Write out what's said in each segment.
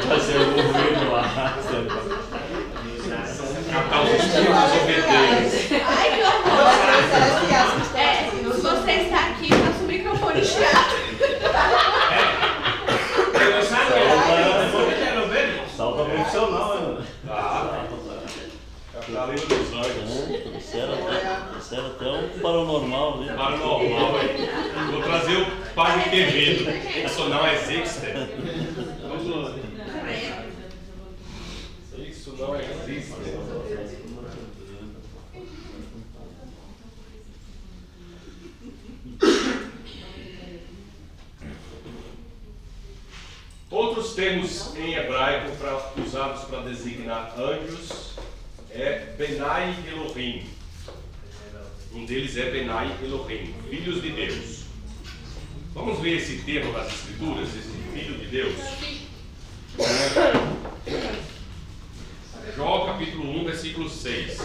Vai ser o governo lá. Captar os espíritos obedentes. Ai, que horror! Se você está aqui, faça o microfone chiado. Salta profissional, né? Captar a língua dos anjos. Isso era até um paranormal, né? Paranormal, velho. Vou trazer o Padre Quevedo. Isso não existe. Vamos lá. Isso não existe. Outros termos em hebraico usados para designar anjos é Benai Elohim. Um deles é Benai Elohim, filhos de Deus. Vamos ver esse termo nas Escrituras, esse filho de Deus? Jó, capítulo 1, versículo 6.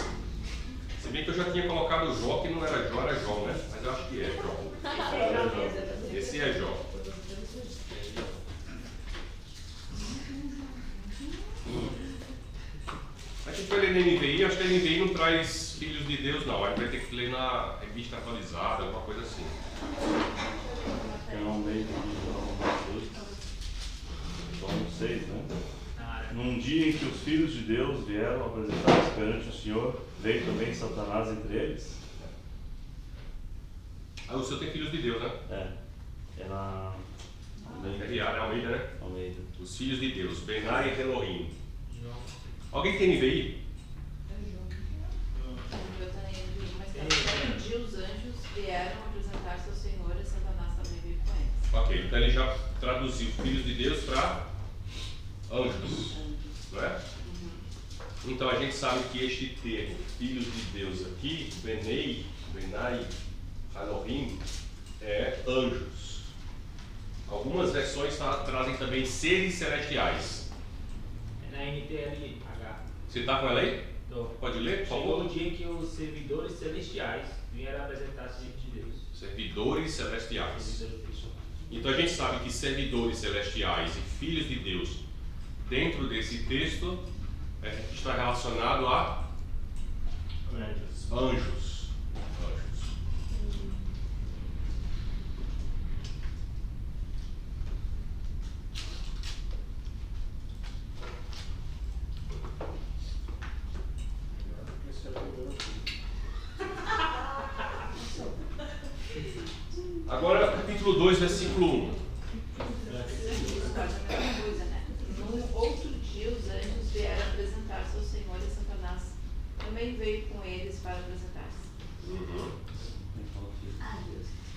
Se bem que eu já tinha colocado Jó, que não era Jó, era Jó, né? Mas eu acho que é Jó. Esse é Jó. A gente vai ler na NVI, acho que a NVI não traz filhos de Deus não, a gente vai ter que ler na revista atualizada, alguma coisa assim. É um meio de João 6, né? Num dia em que os filhos de Deus vieram apresentar-se perante o Senhor, veio também Satanás entre eles? Ah, o senhor tem filhos de Deus, né? É na Almeida, né? Almeida. Os filhos de Deus, Benai e Elohim. Alguém tem NVI? Um dia os anjos vieram apresentar-se ao Senhor e Satanás também veio com eles. Ok, então ele já traduziu filhos de Deus para anjos, não é? Então a gente sabe que este termo, filhos de Deus aqui, Benai, Elohim, é anjos. Algumas versões trazem também seres celestiais. É na NTLH. Você está com ela aí? Tô. Pode ler, por Chegou favor? o dia em que os servidores celestiais vieram apresentar-se diante de Deus. Servidores celestiais. Servidores. Então a gente sabe que servidores celestiais e filhos de Deus, dentro desse texto, está relacionado a anjos. Agora, capítulo 2, versículo 1. Num outro dia os anjos vieram apresentar-se ao Senhor e Satanás também veio com eles para apresentar-se.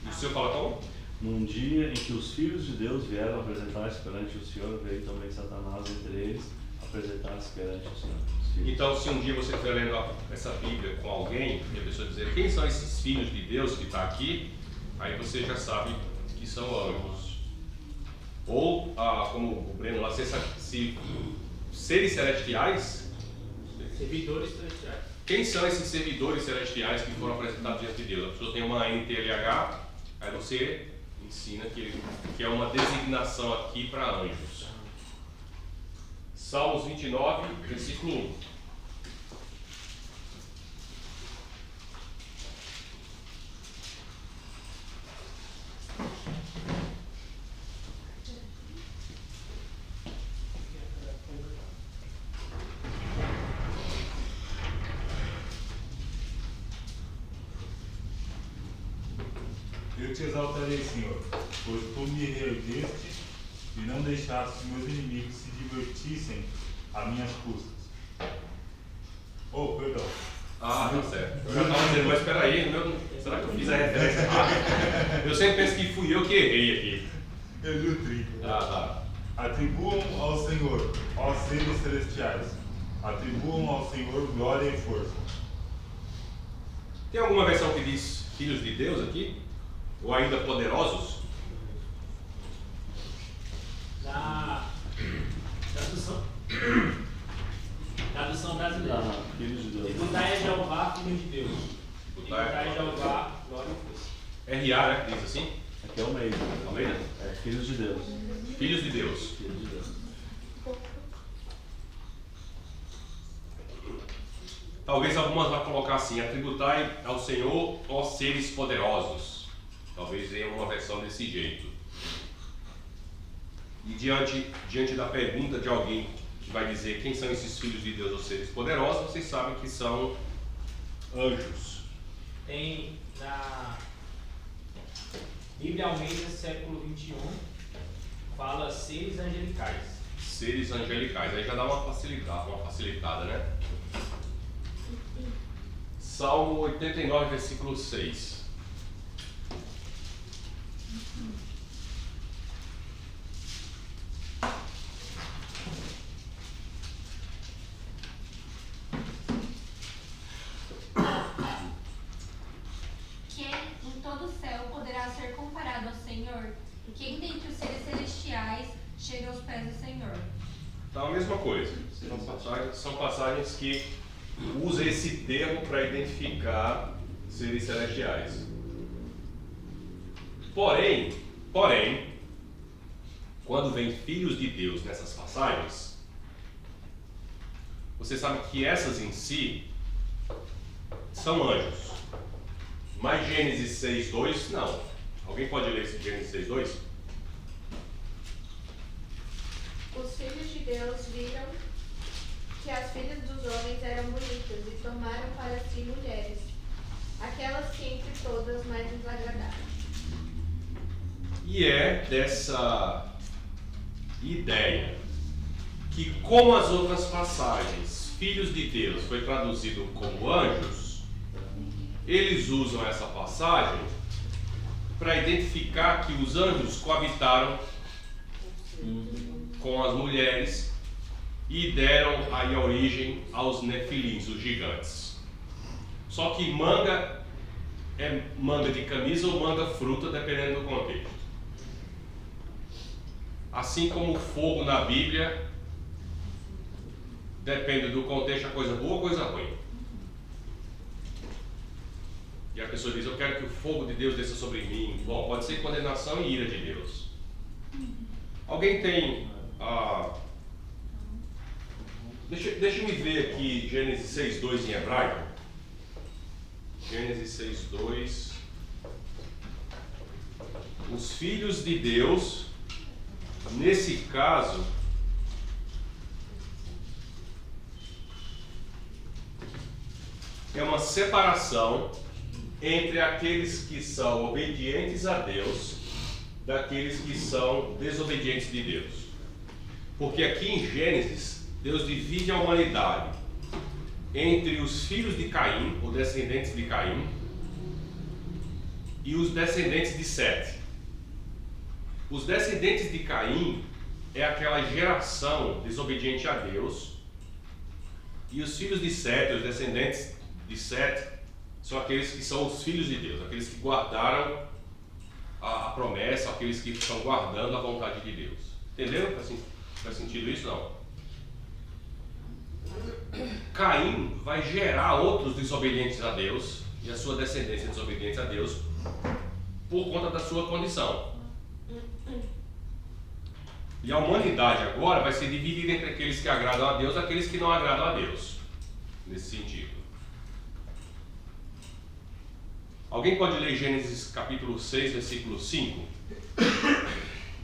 E o senhor fala como? Num dia em que os filhos de Deus vieram apresentar-se perante o Senhor, veio também Satanás entre eles apresentar-se perante o Senhor. Então, se um dia você estiver lendo essa Bíblia com alguém e a pessoa dizer quem são esses filhos de Deus que está aqui, aí você já sabe que são anjos. Ou, como o Breno lá, se seres celestiais. Servidores celestiais. Quem são esses servidores celestiais que foram apresentados diante de Deus? A pessoa tem uma NTLH, aí você ensina que é uma designação aqui para anjos. Salmos 29, versículo 1. Eu te exaltarei, Senhor, pois tu me reergueste e não deixaste que meus inimigos se divertissem a minhas custas. Oh, perdão. Ah, tá certo. Eu já estava dizendo, mas espera aí, será que eu fiz a referência errada? Eu sempre penso que fui eu que errei aqui. Eu li o trigo. Tá. Atribuam ao Senhor, ó seres celestiais. Atribuam ao Senhor glória e força. Tem alguma versão que diz filhos de Deus aqui? Ou ainda poderosos? Na tradução brasileira. Filhos de Deus. Escutai a Jeová, filho de Deus. Escutai a Jeová, glória e força. RA, né? Diz assim? Aqui é o meio. Almeida? É filhos de Deus. Filhos de Deus. Filhos de Deus. Talvez algumas vão colocar assim: atributai ao Senhor, ó seres poderosos. Talvez venha uma versão desse jeito. E diante da pergunta de alguém que vai dizer quem são esses filhos de Deus ou seres poderosos, vocês sabem que são anjos. Tem na Bíblia Almeida, século 21, fala seres angelicais. Seres angelicais, aí já dá uma facilitada, né? Salmo 89, versículo 6. Quem em todo o céu poderá ser comparado ao Senhor? E quem dentre os seres celestiais chega aos pés do Senhor? Então, a mesma coisa. São passagens que usam esse termo para identificar seres celestiais. Porém, quando vem filhos de Deus nessas passagens, você sabe que essas em si são anjos. Mas Gênesis 6:2, não. Alguém pode ler esse Gênesis 6:2? Os filhos de Deus viram que as filhas dos homens eram bonitas e tomaram para si mulheres, aquelas que entre todas mais lhes agradaram. E é dessa ideia que, como as outras passagens, filhos de Deus foi traduzido como anjos, eles usam essa passagem para identificar que os anjos coabitaram com as mulheres e deram aí a origem aos nefilins, os gigantes. Só que manga é manga de camisa ou manga fruta, dependendo do contexto. Assim como o fogo na Bíblia, depende do contexto, a coisa boa ou coisa ruim. E a pessoa diz: eu quero que o fogo de Deus desça sobre mim. Bom, pode ser condenação e ira de Deus. Alguém tem... Deixa eu ver aqui Gênesis 6:2 em hebraico. Gênesis 6:2. Os filhos de Deus, nesse caso, é uma separação entre aqueles que são obedientes a Deus daqueles que são desobedientes de Deus. Porque aqui em Gênesis, Deus divide a humanidade entre os filhos de Caim, ou descendentes de Caim, e os descendentes de Sete. Os descendentes de Caim é aquela geração desobediente a Deus, e os filhos de Sete, os descendentes de Sete, são aqueles que são os filhos de Deus, aqueles que guardaram a promessa, aqueles que estão guardando a vontade de Deus. Entenderam? Faz sentido isso? Não. Caim vai gerar outros desobedientes a Deus e a sua descendência desobediente a Deus por conta da sua condição. E a humanidade agora vai ser dividida entre aqueles que agradam a Deus e aqueles que não agradam a Deus. Nesse sentido. Alguém pode ler Gênesis capítulo 6, versículo 5?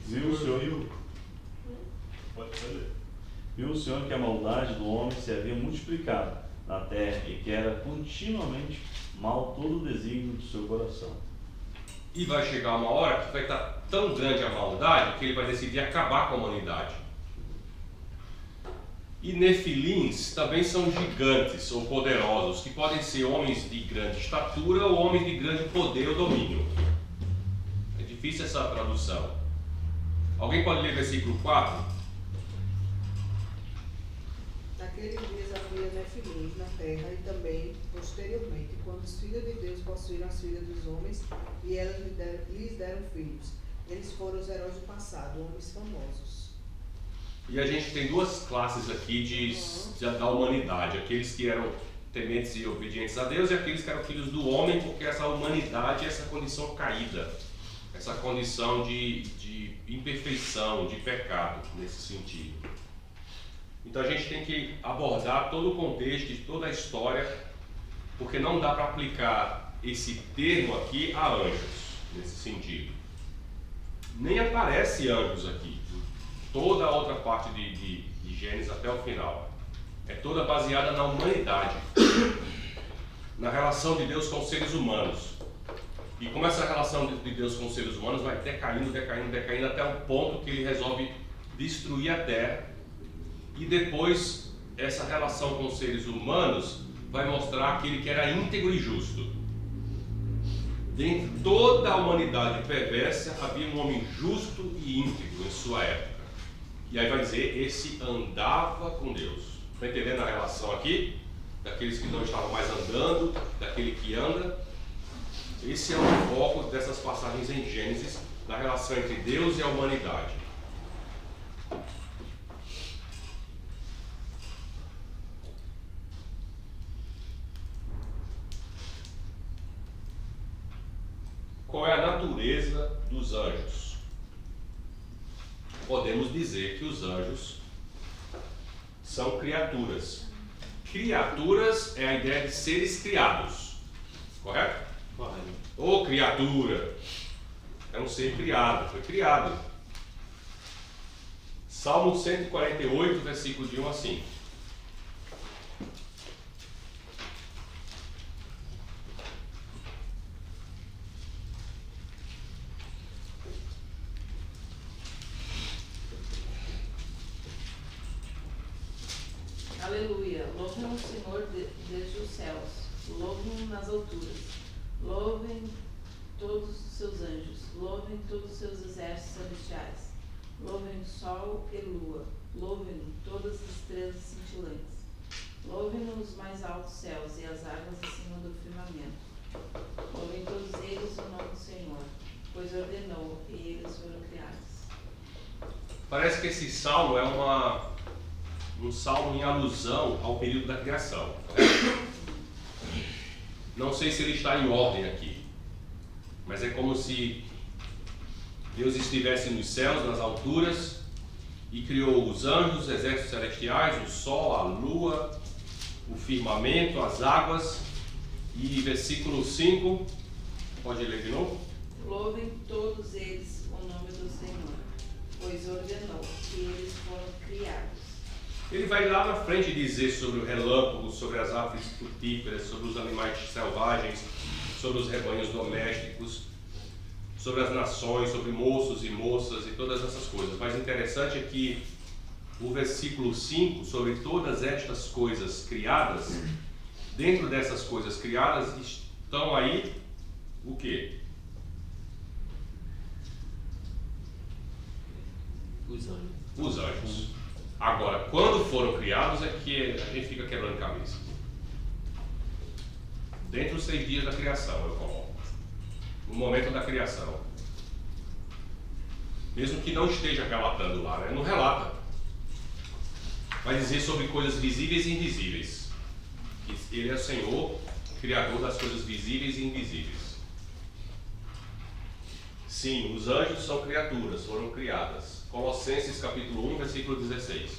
Viu o Senhor? Pode ler. Viu o Senhor que a maldade do homem se havia multiplicado na terra e que era continuamente mal todo o desígnio do seu coração. E vai chegar uma hora que vai estar tão grande a maldade que ele vai decidir acabar com a humanidade. E nefilins também são gigantes ou poderosos, que podem ser homens de grande estatura ou homens de grande poder ou domínio. É difícil essa tradução. Alguém pode ler versículo 4? Naqueles dias havia nefilins na terra e também, posteriormente, quando os filhos de Deus possuíram as filhas dos homens e elas lhes deram filhos. Eles foram os heróis do passado, homens famosos. E a gente tem duas classes aqui da humanidade, aqueles que eram tementes e obedientes a Deus e aqueles que eram filhos do homem, porque essa humanidade é essa condição caída, essa condição de imperfeição, de pecado, nesse sentido. Então a gente tem que abordar todo o contexto, toda a história, porque não dá para aplicar esse termo aqui a anjos, nesse sentido. Nem aparece anjos aqui, toda a outra parte de Gênesis até o final. É toda baseada na humanidade, na relação de Deus com os seres humanos. E como essa relação de Deus com os seres humanos vai decaindo até o ponto que ele resolve destruir a terra. E depois essa relação com os seres humanos vai mostrar aquele que era íntegro e justo. Dentro de toda a humanidade perversa havia um homem justo e íntegro em sua época. E aí vai dizer, esse andava com Deus. Está entendendo a relação aqui? Daqueles que não estavam mais andando, daquele que anda. Esse é o foco dessas passagens em Gênesis, da relação entre Deus e a humanidade. Qual é a natureza dos anjos? Podemos dizer que os anjos são criaturas. Criaturas é a ideia de seres criados, correto? Ou criatura, é um ser criado, foi criado. Salmo 148, versículo de 1 a 5. Aleluia, louvem o Senhor desde os céus, louvem nas alturas, louvem todos os seus anjos, louvem todos os seus exércitos celestiais, louvem o sol e lua, louvem todas as estrelas cintilantes, louvem nos mais altos céus e as águas acima do firmamento, louvem todos eles o nome do Senhor, pois ordenou e eles foram criados. Parece que esse salmo é um salmo em alusão ao período da criação. Não sei se ele está em ordem aqui, mas é como se Deus estivesse nos céus, nas alturas, e criou os anjos, os exércitos celestiais, o sol, a lua, o firmamento, as águas. E versículo 5, pode ler de novo? Louvem todos eles o nome do Senhor, pois ordenou que eles foram criados. Ele vai lá na frente dizer sobre o relâmpago, sobre as aves frutíferas, sobre os animais selvagens, sobre os rebanhos domésticos, sobre as nações, sobre moços e moças e todas essas coisas. Mas interessante é que o versículo 5, sobre todas estas coisas criadas, dentro dessas coisas criadas estão aí o quê? Os anjos. Agora, quando foram criados é que a gente fica quebrando cabeça. Dentro dos 6 dias da criação, eu coloco. No momento da criação. Mesmo que não esteja relatando lá, né? Não relata. Vai dizer sobre coisas visíveis e invisíveis. Ele é o Senhor, Criador das coisas visíveis e invisíveis. Sim, os anjos são criaturas, foram criadas. Colossenses capítulo 1, versículo 16.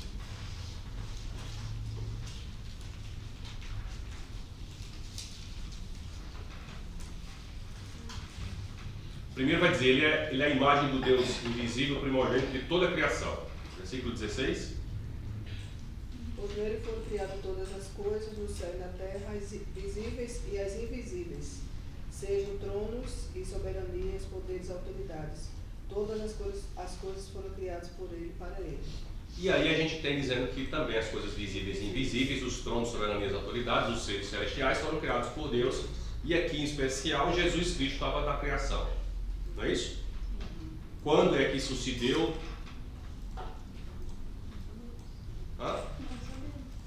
Primeiro vai dizer, ele é a imagem do Deus invisível, primogênito de toda a criação. Versículo 16. Por nele foram criadas todas as coisas, no céu e na terra, as visíveis e as invisíveis, sejam tronos e soberanias, poderes e autoridades. Todas as coisas foram criadas por ele e para ele. E aí a gente tem dizendo que também as coisas visíveis e invisíveis, os tronos, soberanias, autoridades, os seres celestiais foram criados por Deus. E aqui em especial Jesus Cristo estava na criação. Não é isso? Quando é que isso se deu?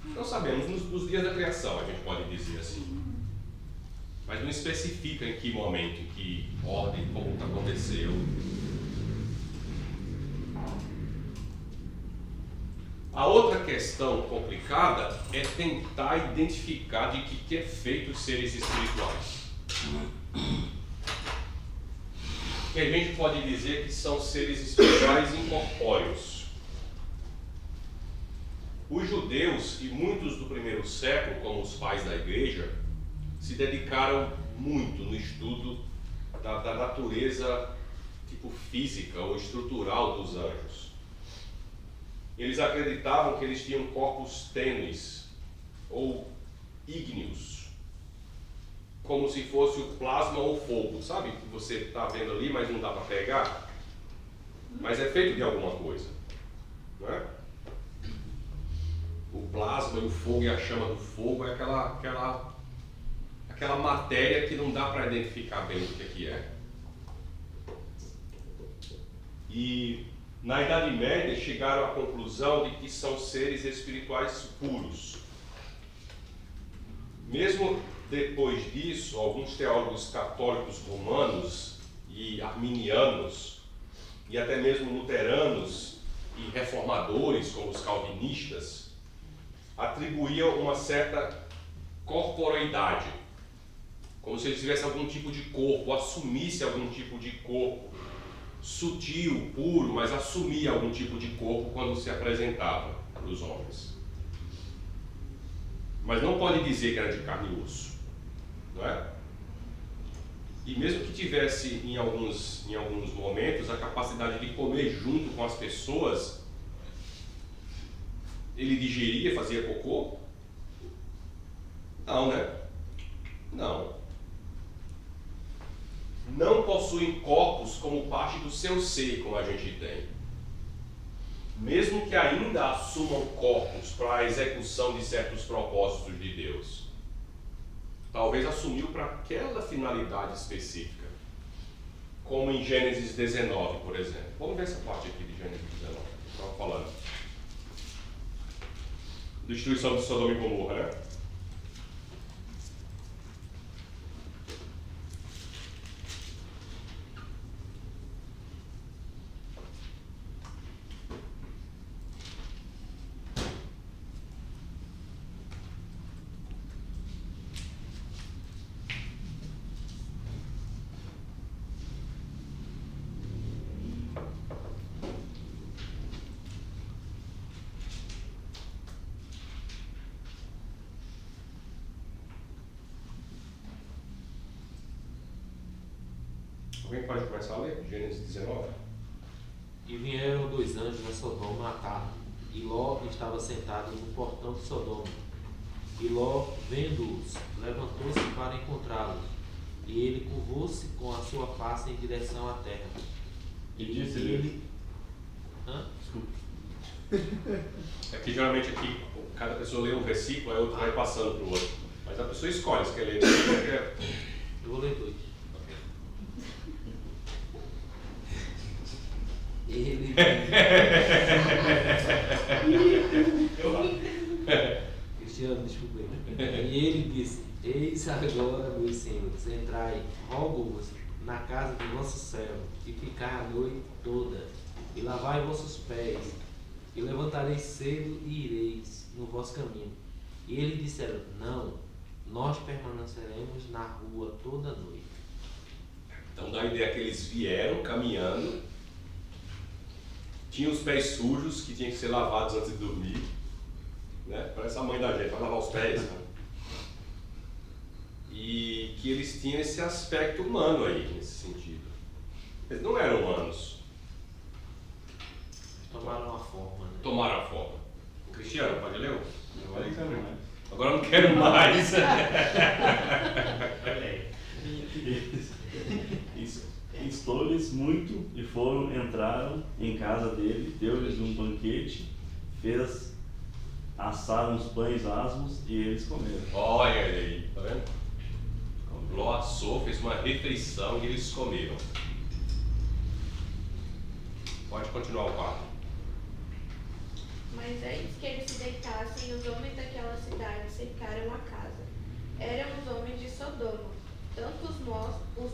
Não sabemos, nos dias da criação a gente pode dizer assim. Mas não especifica em que momento, em que ordem, como aconteceu. A outra questão complicada é tentar identificar de que é feito os seres espirituais. Que a gente pode dizer que são seres espirituais incorpóreos. Os judeus e muitos do primeiro século, como os pais da igreja, se dedicaram muito no estudo da natureza tipo física ou estrutural dos anjos. Eles acreditavam que eles tinham corpos tênues ou ígneos, como se fosse o plasma ou fogo, sabe? Que você está vendo ali, mas não dá para pegar, mas é feito de alguma coisa, não é? O plasma e o fogo e a chama do fogo é aquela matéria que não dá para identificar bem o que é. E na Idade Média chegaram à conclusão de que são seres espirituais puros. Mesmo depois disso, alguns teólogos católicos romanos e arminianos, e até mesmo luteranos e reformadores, como os calvinistas, atribuíam uma certa corporeidade, como se eles tivessem algum tipo de corpo, assumisse algum tipo de corpo, sutil, puro, mas assumia algum tipo de corpo quando se apresentava para os homens. Mas não pode dizer que era de carne e osso, não é? E mesmo que tivesse em alguns momentos a capacidade de comer junto com as pessoas, ele digeria, fazia cocô? Não, né? Não. Não possuem corpos como parte do seu ser, como a gente tem. Mesmo que ainda assumam corpos para a execução de certos propósitos de Deus. Talvez assumiu para aquela finalidade específica. Como em Gênesis 19, por exemplo. Vamos ver essa parte aqui de Gênesis 19, que estava falando. Destruição de Sodoma e Gomorra, né? Alguém pode começar a ler? Gênesis 19. E vieram 2 anjos a Sodoma à tarde, e Ló estava sentado no portão de Sodoma. E Ló, vendo-os, levantou-se para encontrá-los, e ele curvou-se com a sua face em direção à terra. E disse ele... Desculpa. É que geralmente aqui, cada pessoa lê um versículo, aí o outro vai passando para o outro. Mas a pessoa escolhe se quer ler. Eu vou ler 2. Ele Cristiano, desculpa. E ele disse: Eis agora, meus senhores, entrai, rogo-vos na casa do vosso servo, e ficai a noite toda, e lavai vossos pés, e levantareis cedo e ireis no vosso caminho. E eles disseram: Não, nós permaneceremos na rua toda a noite. Então dá a ideia que eles vieram caminhando, tinham os pés sujos que tinham que ser lavados antes de dormir, né? Parece a mãe da gente, vai lavar os pés, né? E que eles tinham esse aspecto humano aí, nesse sentido. Eles não eram humanos. Tomaram a forma, né? Tomaram a forma. Cristiano, pode ler? Agora não quero mais. Agora eu não quero mais. Isso. Instou-lhes muito e entraram em casa dele, deu-lhes um banquete, assaram os pães asmos e eles comeram. Olha aí, tá vendo? Ló assou, fez uma refeição e eles comeram. Pode continuar o quadro. Mas antes que eles se deitassem, os homens daquela cidade cercaram a casa. Eram os homens de Sodoma, tanto os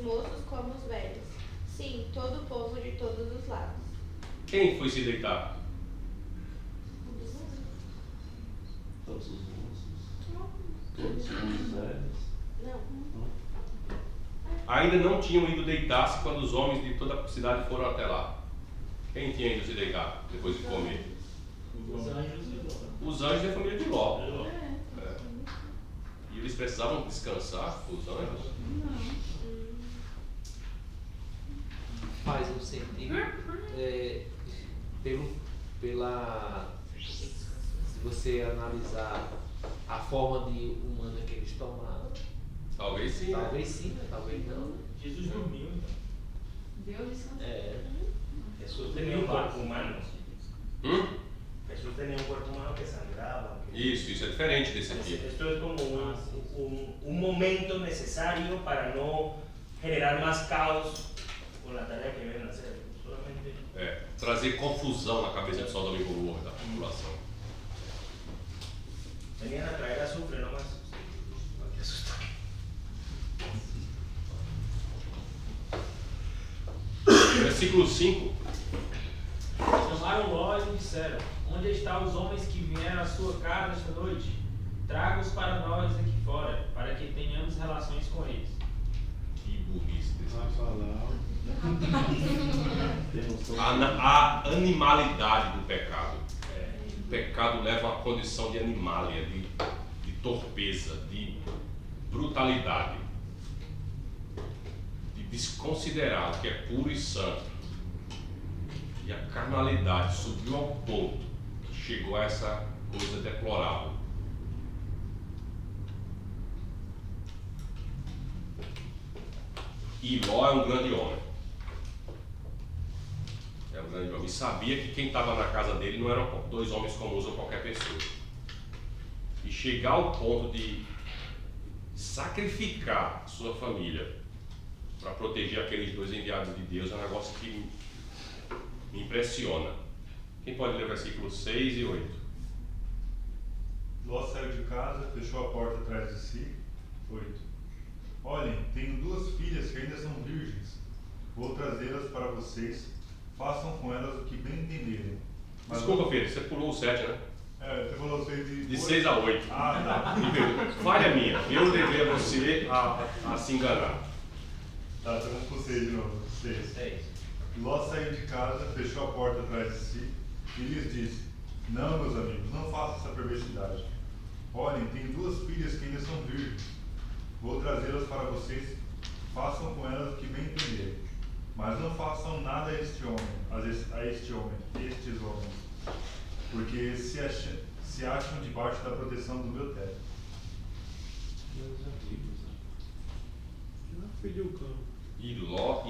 moços como os velhos. Sim, todo o povo de todos os lados. Quem foi se deitar? Todos os moços, todos os velhos. Não. Ainda não tinham ido deitar-se quando os homens de toda a cidade foram até lá. Quem tinha ido se deitar depois de comer? Os anjos e Ló. os anjos da família de Ló. É. É. E eles precisavam descansar, os anjos. Não. Faz um sentido. Se você analisar a forma humana que eles tomaram, Talvez sim. Né? talvez sim, né? Talvez não. Né? Jesus dormiu, então. Deus descansou. Jesús tenía un cuerpo humano. Jesús tenía un cuerpo humano que sangraba. Isso é diferente desse aqui. Esto es como un momento necesario para no generar más caos con la tarea que vienen a hacer. Solamente. Trazer confusão na cabeça de Sodoma e Gomorra da população. Venían a traer azufre nomás. Hay que asustar. Versículo 5. Chamaram Ló e lhe disseram: onde estão os homens que vieram à sua casa esta noite? Traga-os para nós aqui fora, para que tenhamos relações com eles. Que burrice desse Tem noção? A animalidade do pecado. O pecado leva a uma condição de animalia, de torpeza, de brutalidade, de desconsiderar o que é puro e santo. E a carnalidade subiu ao ponto que chegou a essa coisa deplorável. E Ló é um grande homem. E sabia que quem estava na casa dele não eram dois homens comuns ou qualquer pessoa. E chegar ao ponto de sacrificar sua família para proteger aqueles dois enviados de Deus é um negócio que me impressiona. Quem pode ler versículos 6 e 8? Ló saiu de casa, fechou a porta atrás de si. 8. Olhem, tenho 2 filhas que ainda são virgens. Vou trazê-las para vocês. Façam com elas o que bem entenderem. Mas Desculpa, Pedro, você pulou o 7, né? você falou 6 De 6 a 8. Ah, Falha minha. Eu levei a você a se enganar. tá. Então vamos pro 6 de novo. 6. Ló saiu de casa, fechou a porta atrás de si e lhes disse: não, meus amigos, não façam essa perversidade. Olhem, tenho 2 filhas que ainda são virgens. Vou trazê-las para vocês. Façam com elas o que bem entenderem. Mas não façam nada a estes homens, porque se acham debaixo da proteção do meu teto. E Ló,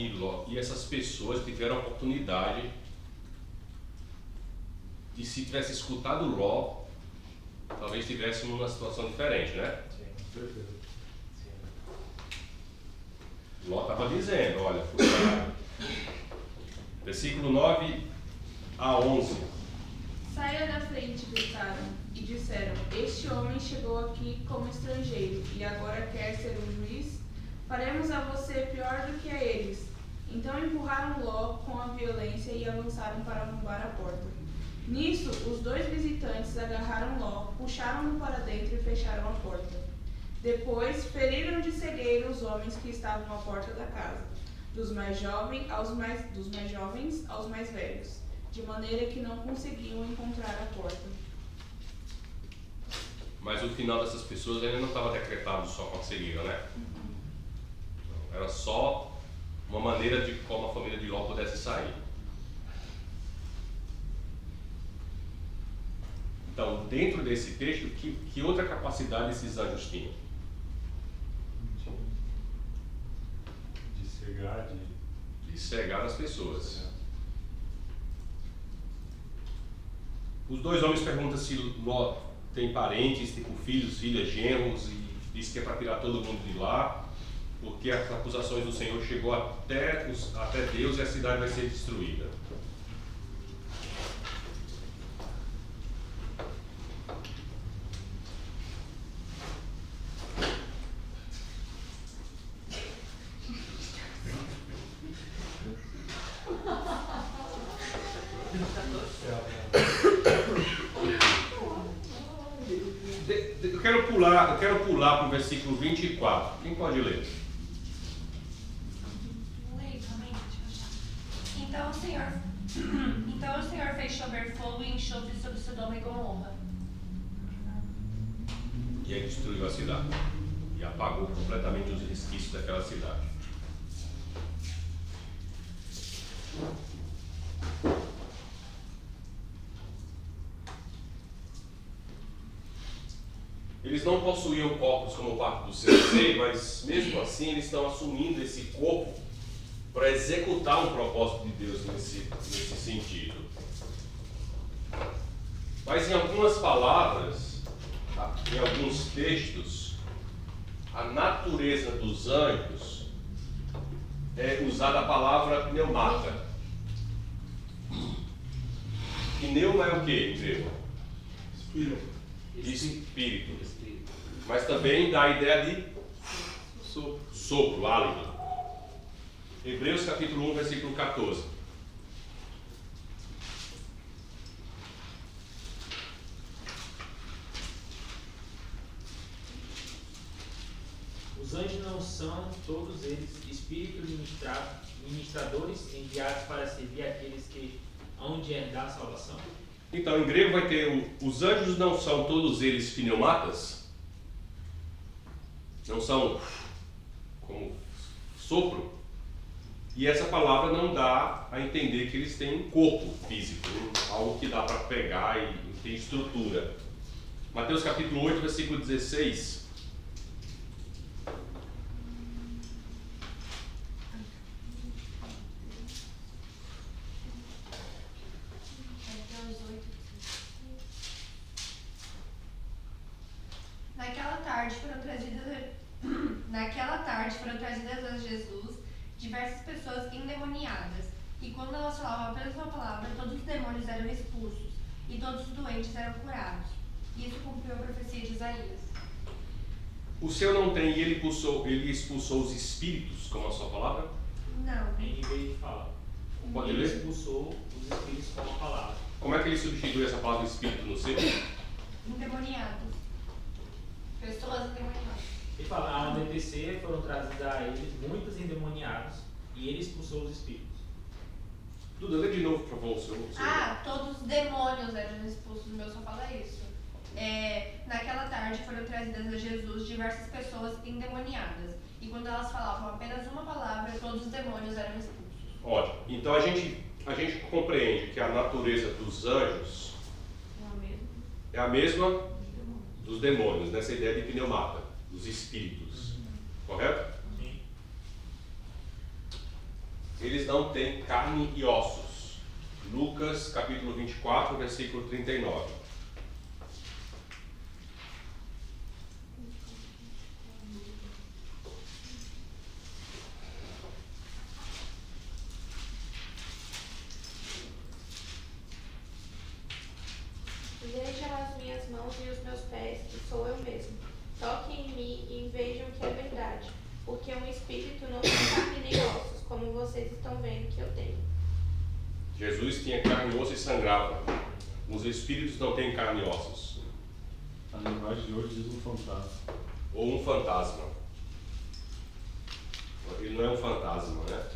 e essas pessoas tiveram a oportunidade de, se tivesse escutado Ló, talvez estivesse numa situação diferente, né? Sí. Ló estava dizendo, olha, versículo 9 a 11. Saia da frente, gritaram, e disseram: este homem chegou aqui como estrangeiro, e agora quer ser um juiz? Faremos a você pior do que a eles. Então empurraram Ló com a violência e avançaram para arrombar a porta. Nisso, os 2 visitantes agarraram Ló, puxaram-no para dentro e fecharam a porta. Depois, feriram de cegueira os homens que estavam à porta da casa, dos mais jovens aos mais velhos, de maneira que não conseguiam encontrar a porta. Mas o final dessas pessoas ainda não estava decretado só com a cegueira, né? Era só uma maneira de como a família de Ló pudesse sair. Então, dentro desse texto, que outra capacidade esses anjos tinham? De cegar as pessoas. Os 2 homens perguntam se Ló tem parentes, tipo filhos, filhas, genros, e diz que é para tirar todo mundo de lá, porque as acusações do Senhor chegou até Deus e a cidade vai ser destruída. Eu quero pular para o versículo 24. Quem pode ler? Leio também, deixa eu achar. Então o Senhor fez chover fogo e enxofre sobre Sodoma e Gomorra. E aí destruiu a cidade. E apagou completamente os resquícios daquela cidade. Eles não possuíam corpos como parte do seu ser, mas mesmo assim eles estão assumindo esse corpo para executar um propósito de Deus nesse sentido. Mas em algumas palavras, em alguns textos, a natureza dos anjos é usada a palavra pneumata. Pneuma é o que em grego? Espírito. Mas também dá a ideia de sopro, hálito. Hebreus capítulo 1, versículo 14. Os anjos não são todos eles espíritos ministradores enviados para servir aqueles que hão de herdar a salvação? Então, em grego vai ter os anjos não são todos eles pneumatas? Não são como sopro? E essa palavra não dá a entender que eles têm um corpo físico, algo que dá para pegar e tem estrutura. Mateus capítulo 8, versículo 16. Naquela tarde foram trazidas a Jesus diversas pessoas endemoniadas, e quando elas falavam apenas uma palavra, todos os demônios eram expulsos, e todos os doentes eram curados. Isso cumpriu a profecia de Isaías. O seu não tem, e ele expulsou os espíritos, como a sua palavra? Não. NVI fala. Pode Ele ler? expulsou os espíritos com a palavra. Como é que ele substitui essa palavra espírito no seu? Endemoniados. Pessoas endemoniadas. Ele fala, ao anoitecer foram trazidas a eles muitos endemoniados, e ele expulsou os espíritos. Duda, lê de novo, por favor, o seu. Todos os demônios eram expulsos, o meu só fala isso. Naquela tarde foram trazidas a Jesus diversas pessoas endemoniadas, e quando elas falavam apenas uma palavra, todos os demônios eram expulsos. Ótimo. Então a gente compreende que a natureza dos anjos é a mesma dos demônios, nessa ideia de pneumata, dos espíritos. Correto? Sim. Eles não têm carne e ossos. Lucas capítulo 24, versículo 39. Vejam as minhas mãos e os meus pés, que sou eu mesmo. Toquem em mim e vejam que é verdade, porque um espírito não tem carne nem ossos, como vocês estão vendo que eu tenho. Jesus tinha carne, osso e sangrava. Os espíritos não têm carne e ossos. A linguagem de hoje diz um fantasma. Ou um fantasma. Ele não é um fantasma, né?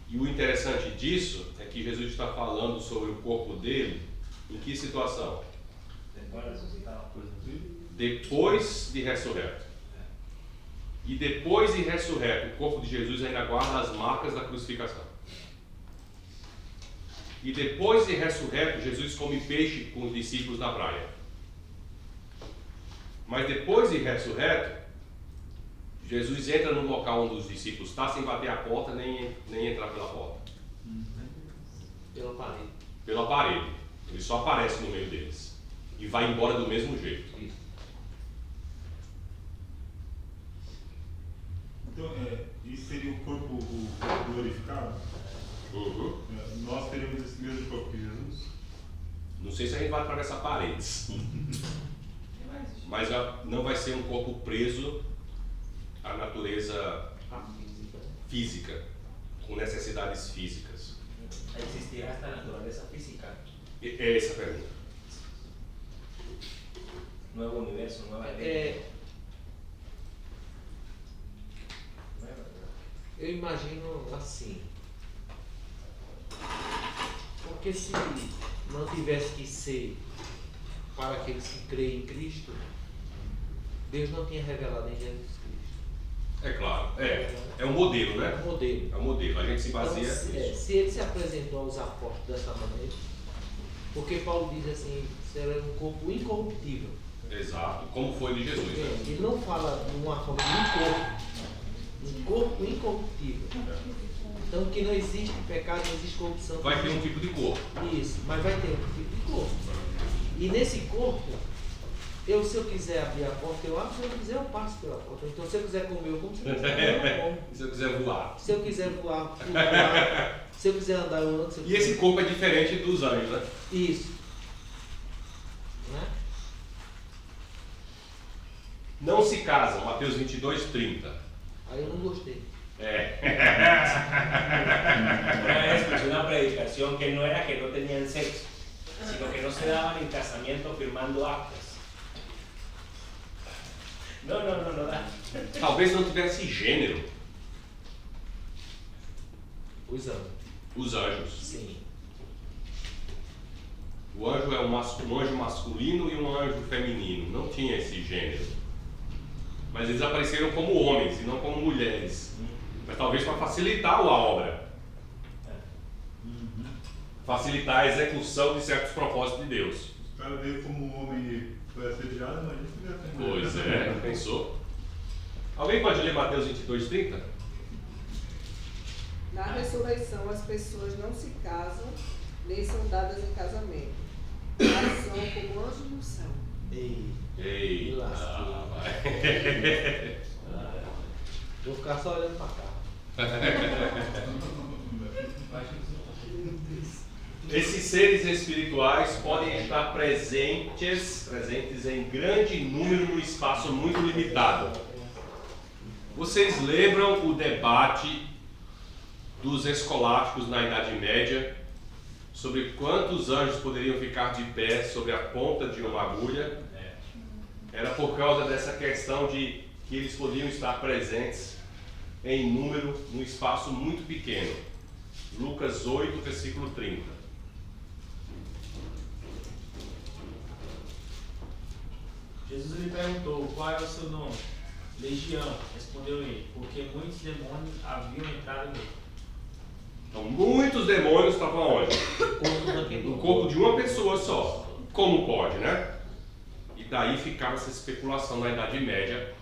E o interessante disso é que Jesus está falando sobre o corpo dele em que situação? Depois de ressurreto. E depois de ressurreto, o corpo de Jesus ainda guarda as marcas da crucificação. E depois de ressurreto, Jesus come peixe com os discípulos na praia. Mas depois de ressurreto, Jesus entra no local onde os discípulos estão sem bater a porta nem entrar pela porta. Pela parede. Pela parede. Ele só aparece no meio deles. E vai embora do mesmo jeito. Isso. Então, isso seria o corpo glorificado? Uhum. Nós teríamos esse mesmo corpo que Jesus? Não sei se a gente vai atravessar paredes. Mas não vai ser um corpo preso à natureza física, com necessidades físicas. Existirá esta naturaleza física? É essa a pergunta. Nuevo universo, nueva ley. Eu imagino assim, porque se não tivesse que ser para aqueles que creem em Cristo, Deus não tinha revelado em Jesus Cristo. É claro, é um modelo, né? É um modelo. É um modelo, a gente se Então, baseia nisso. se ele se apresentou aos apóstolos dessa maneira, porque Paulo diz assim, será um corpo incorruptível. Exato, como foi de Jesus, né? Ele não fala de uma forma de um corpo incorruptível. Então que não existe pecado, não existe corrupção. Vai ter um tipo de corpo. Isso, mas vai ter um tipo de corpo. E nesse corpo, se eu quiser abrir a porta, eu abro, se eu não quiser, eu passo pela porta. Então se eu quiser comer, eu como, se eu quiser comer, eu como. Se eu quiser voar. Se eu quiser voar, se eu quiser andar, eu ando. E esse corpo é diferente dos anjos, né? Isso. Né? Não se casam, Mateus 22:30. Aí eu não gostei. Una vez escuché una predicación que no era que no tenían sexo, sino que no se daban en casamiento firmando actas. No da. Talvez não tivesse gênero, Os anjos. os anjos. Sim. O anjo é um anjo masculino e um anjo feminino. Não tinha esse gênero. Mas eles apareceram como homens e não como mulheres. Mas talvez para facilitar a obra. Facilitar a execução de certos propósitos de Deus. O cara veio como homem e foi assediado, mas isso já tem. Pois é, pensou? Alguém pode ler Mateus 22:30? Na ressurreição, as pessoas não se casam, nem são dadas em casamento, mas são como anjos no céu. Ei, vai. Vou ficar só olhando pra cá. Esses seres espirituais podem estar presentes em grande número no espaço muito limitado. Vocês lembram o debate dos escolásticos na Idade Média sobre quantos anjos poderiam ficar de pé sobre a ponta de uma agulha? Era por causa dessa questão de que eles podiam estar presentes em número num espaço muito pequeno. Lucas 8, versículo 30. Jesus lhe perguntou, qual é o seu nome? Legião, respondeu ele, porque muitos demônios haviam entrado nele. Então, muitos demônios estavam onde? No corpo de uma pessoa só. Como pode, né? E daí ficava essa especulação na Idade Média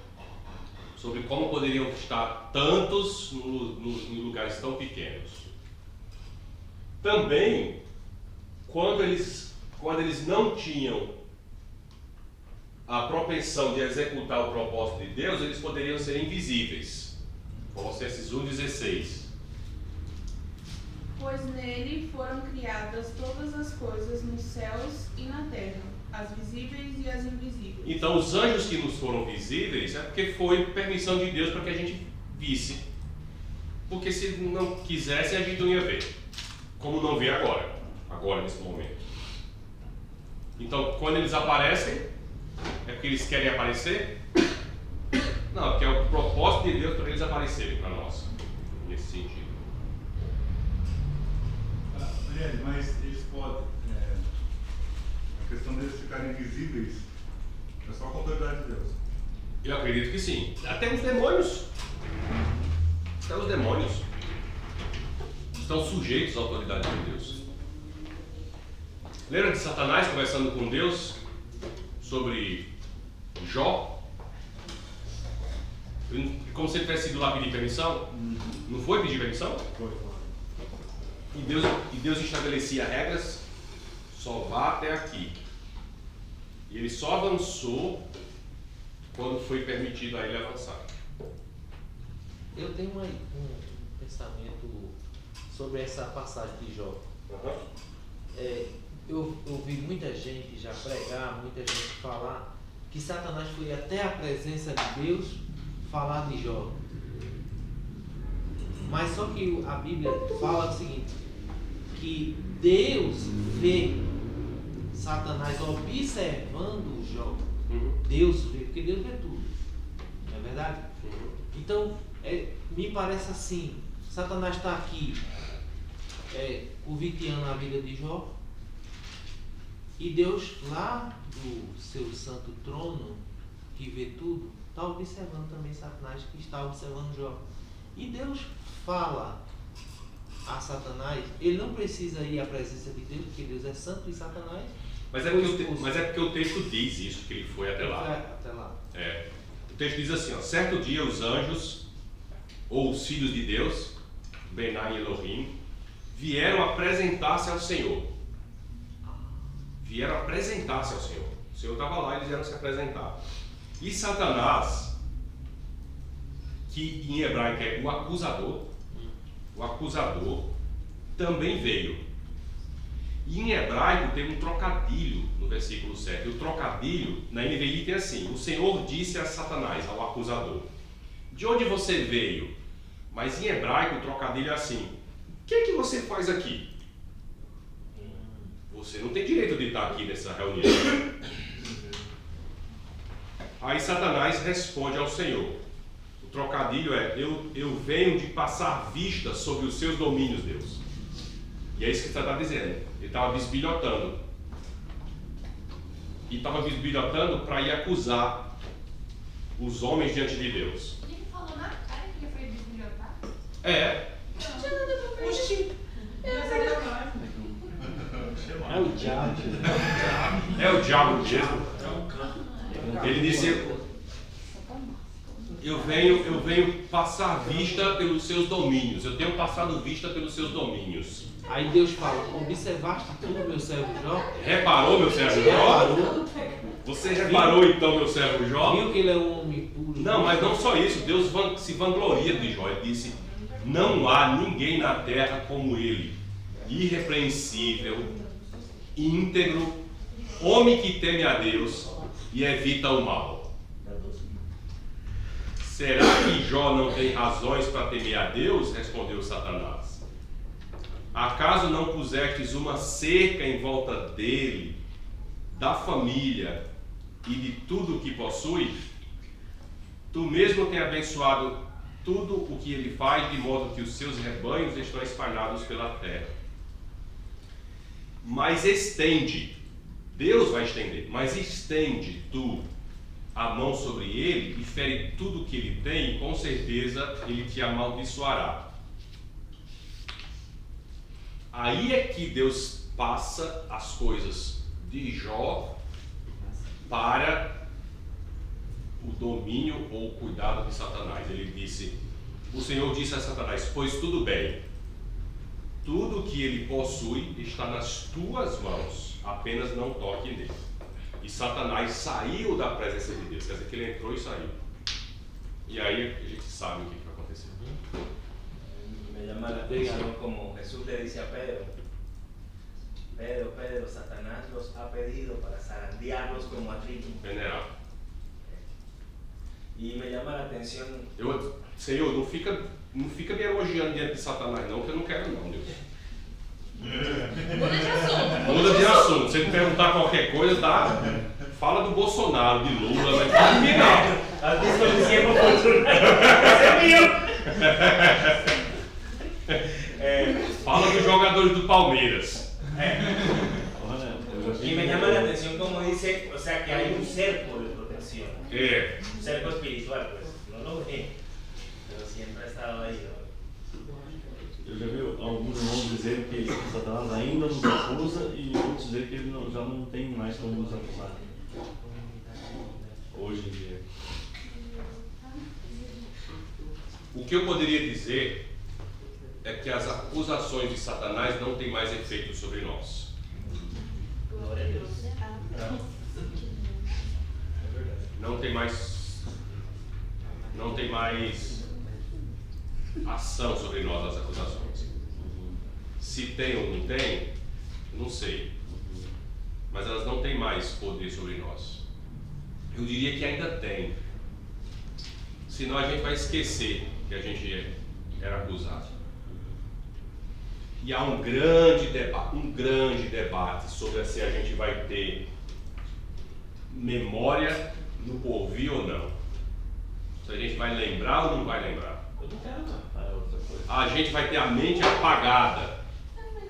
sobre como poderiam estar tantos em lugares tão pequenos. Também, quando eles não tinham a propensão de executar o propósito de Deus, eles poderiam ser invisíveis. Colossenses 1,16. Pois nele foram criadas todas as coisas nos céus e na terra, as visíveis e as invisíveis. Então, os anjos que nos foram visíveis é porque foi permissão de Deus para que a gente visse. Porque se não quisesse, a gente não ia ver. Como não vê agora, nesse momento. Então, quando eles aparecem, é porque eles querem aparecer? Não, porque é o propósito de Deus para eles aparecerem para nós, nesse sentido. Daniel, mas eles podem. A questão deles ficarem invisíveis é só com a autoridade de Deus. Eu acredito que sim. Até os demônios. Estão sujeitos à autoridade de Deus. Lembra de Satanás conversando com Deus sobre Jó? Como se ele tivesse ido lá pedir permissão? Não foi pedir permissão? Foi. E Deus estabelecia regras, só vá até aqui. E ele só avançou quando foi permitido a ele avançar. Eu tenho um pensamento sobre essa passagem de Jó. Eu ouvi muita gente já pregar, muita gente falar que Satanás foi até a presença de Deus falar de Jó. Mas só que a Bíblia fala o seguinte, que Deus vê Satanás observando Jó. Deus vê, porque Deus vê tudo. Não é verdade? Então, me parece assim, Satanás está aqui curviteando a vida de Jó, e Deus lá do seu santo trono que vê tudo, está observando também Satanás, que está observando Jó. E Deus fala a Satanás, ele não precisa ir à presença de Deus, porque Deus é santo, e Satanás... Mas é porque o texto diz isso, que ele foi até lá. Até lá. É. O texto diz assim, ó, certo dia os anjos, ou os filhos de Deus, Benai e Elohim, vieram apresentar-se ao Senhor. Vieram apresentar-se ao Senhor. O Senhor estava lá e eles vieram se apresentar. E Satanás, que em hebraico é o acusador também veio. E em hebraico tem um trocadilho no versículo 7. O trocadilho na NVI tem assim: o Senhor disse a Satanás, ao acusador, de onde você veio? Mas em hebraico o trocadilho é assim: o que é que você faz aqui? Você não tem direito de estar aqui nessa reunião. Aí Satanás responde ao Senhor. O trocadilho é: eu venho de passar vista sobre os seus domínios, Deus. E é isso que ele está dizendo. Ele estava bisbilhotando. E estava bisbilhotando para ir acusar os homens diante de Deus. Ele falou na cara que ele foi bisbilhotar? É. Oxi. É o diabo. É o diabo mesmo. Ele disse: eu venho passar vista pelos seus domínios. Eu tenho passado vista pelos seus domínios. Aí Deus fala: observaste tu, meu servo Jó? Reparou, meu servo Jó? Reparou. Você reparou então, meu servo Jó? Viu que ele é um homem puro? Não, mas não só isso. Deus se vangloria de Jó. Ele disse: não há ninguém na terra como ele, irrepreensível, íntegro, homem que teme a Deus e evita o mal. Será que Jó não tem razões para temer a Deus? Respondeu Satanás. Acaso não pusestes uma cerca em volta dele, da família e de tudo o que possui? Tu mesmo tem abençoado tudo o que ele faz, de modo que os seus rebanhos estão espalhados pela terra. Mas estende, Deus vai estender, mas estende tu a mão sobre ele e fere tudo o que ele tem, e com certeza ele te amaldiçoará. Aí é que Deus passa as coisas de Jó para o domínio ou o cuidado de Satanás. Ele disse: o Senhor disse a Satanás: pois tudo bem, tudo que ele possui está nas tuas mãos, apenas não toque nele. E Satanás saiu da presença de Deus, quer dizer que ele entrou e saiu. E aí a gente sabe o que vai acontecer. Me llama la atención como Jesús le dice a Pedro: Pedro, Satanás los ha pedido para zarandearlos como a trigo. Venerar. Y me llama la atención. Senhor, não fica me elogiando diante de Satanás não, que eu não quero não, Deus. Muda de assunto. Muda de assunto. Se ele perguntar qualquer coisa, tá? Fala do Bolsonaro, de Lula, mas fala de mim não. ¿Has visto el ciego fortunato? ¡Ese es mío! Fala dos jogadores do Palmeiras. Y me llama la atención como dice, o sea, que hay un cerco de protección. Un cerco espiritual, pues. No lo ve, pero siempre ha estado ahí, ¿no? Eu já vi alguns irmãos dizer que Satanás ainda nos acusa e outros dizer que ele já não tem mais como nos acusar. Hoje em dia. O que eu poderia dizer é que as acusações de Satanás não têm mais efeito sobre nós. Glória a Deus. Não tem mais ação sobre nós as acusações. Se tem ou não tem, não sei. Mas elas não têm mais poder sobre nós. Eu diria que ainda tem. Senão a gente vai esquecer que a gente era acusado. E há um grande debate sobre se a gente vai ter memória no porvir ou não. Se a gente vai lembrar ou não vai lembrar. Eu não quero não, é outra coisa. A gente vai ter a mente apagada.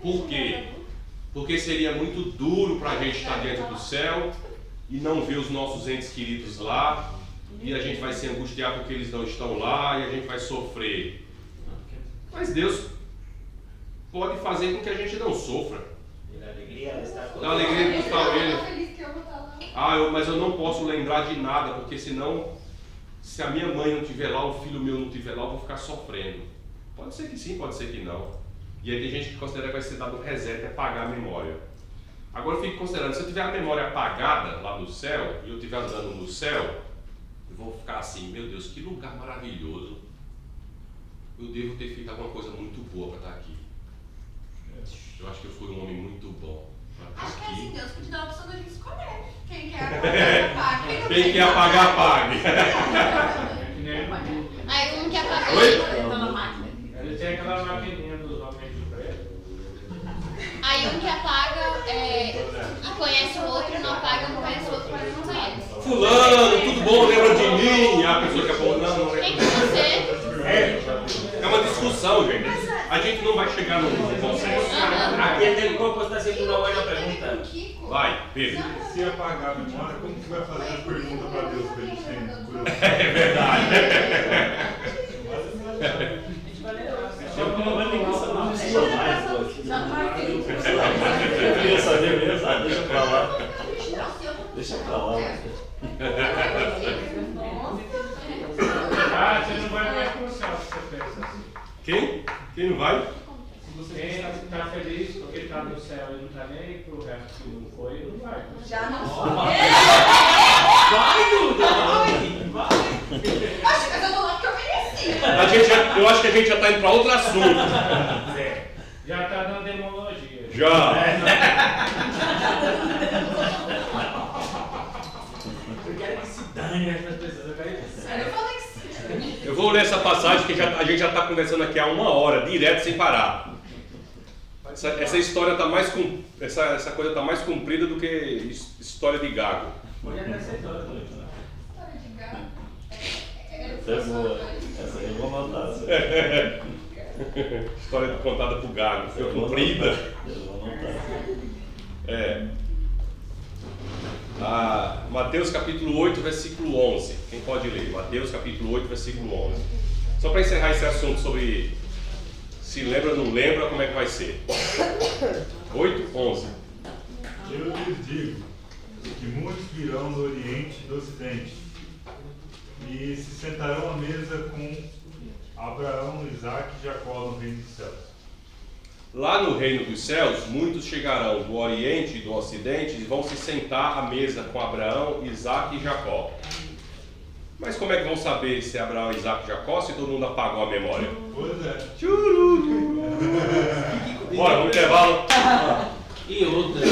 Por quê? Porque seria muito duro para a gente estar diante do céu e não ver os nossos entes queridos lá, e a gente vai se angustiar porque eles não estão lá e a gente vai sofrer. Mas Deus pode fazer com que a gente não sofra. Da alegria de estar com Da alegria de estar com Eu Ele. tô feliz que eu vou estar lá. Mas eu não posso lembrar de nada, porque senão, se a minha mãe não estiver lá, o filho meu não estiver lá, eu vou ficar sofrendo. Pode ser que sim, pode ser que não. E aí tem gente que considera que vai ser dado um reset e apagar a memória. Agora eu fico considerando, se eu tiver a memória apagada lá no céu, e eu estiver andando no céu, eu vou ficar assim, meu Deus, que lugar maravilhoso. Eu devo ter feito alguma coisa muito boa para estar aqui. Eu acho que eu fui um homem muito bom para Acho estar que é assim, aqui. Deus que te dá a opção da gente escolher. Quem quer apagar, apaga. Quem quer apagar, apague. Aí um que apaga Oi? tá na máquina. Ele tem aquela maquininha dos homens de preto. Aí um que apaga e conhece o outro, não apaga, não conhece o outro, mas não conhece. Fulano, tudo bom? Lembra de mim? A pessoa que é boa, não Quem lembra. que você? É uma discussão, gente. A gente não vai chegar no consenso. Aquele del coco está haciendo una buena pregunta. Vai, Pedro. Se apagar a memória, como que vai fazer as perguntas para Deus para eles terem curiosidade? É verdade. Eu não vou nem pensar não precisa mais, pô. Eu queria saber mesmo, deixa pra lá. Deixa pra lá. Ah, você não vai mais pro céu se você pensa assim. Quem? Quem não vai? Quem tá feliz porque tá no céu e não tá nem aí pro resto que não foi, não vai. Já não sou. Vai, Duda! Vai! Acho que eu tô lá porque eu mereci. Eu acho que a gente já está indo para outro assunto. Já tá dando demologia. Já. Eu quero que se dane essas pessoas. Eu quero que se Eu falei que sim. Eu vou ler essa passagem que a gente já está conversando aqui há 1 hora, direto, sem parar. Essa história está mais essa coisa está mais comprida do que história de gago. Pode até ser toda. História de gato. Essa é boa. Essa aí eu vou anotar. História contada por gago, foi comprida. Eu vou anotar. Mateus capítulo 8, versículo 11. Quem pode ler? Mateus capítulo 8, versículo 11. Só para encerrar esse assunto sobre se lembra ou não lembra, como é que vai ser. 8, 11. Eu lhes digo que muitos virão do Oriente e do Ocidente e se sentarão à mesa com Abraão, Isaac e Jacó no reino dos céus. Lá no reino dos céus, muitos chegarão do Oriente e do Ocidente e vão se sentar à mesa com Abraão, Isaac e Jacó. Mas como é que vão saber se é Abraão, Isaac e Jacó se todo mundo apagou a memória? Pois é. Bora, vamos intervalo. E outra,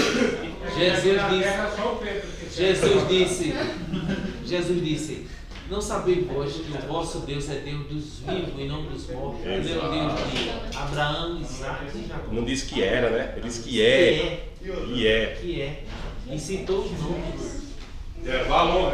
Jesus disse, não sabeis vós que o vosso Deus é Deus dos vivos e não dos mortos. Ele é o Deus de Abraão, Isaac e Jacó. Não disse que era, né? Ele disse que é. Que é. E citou os nomes. Intervalo.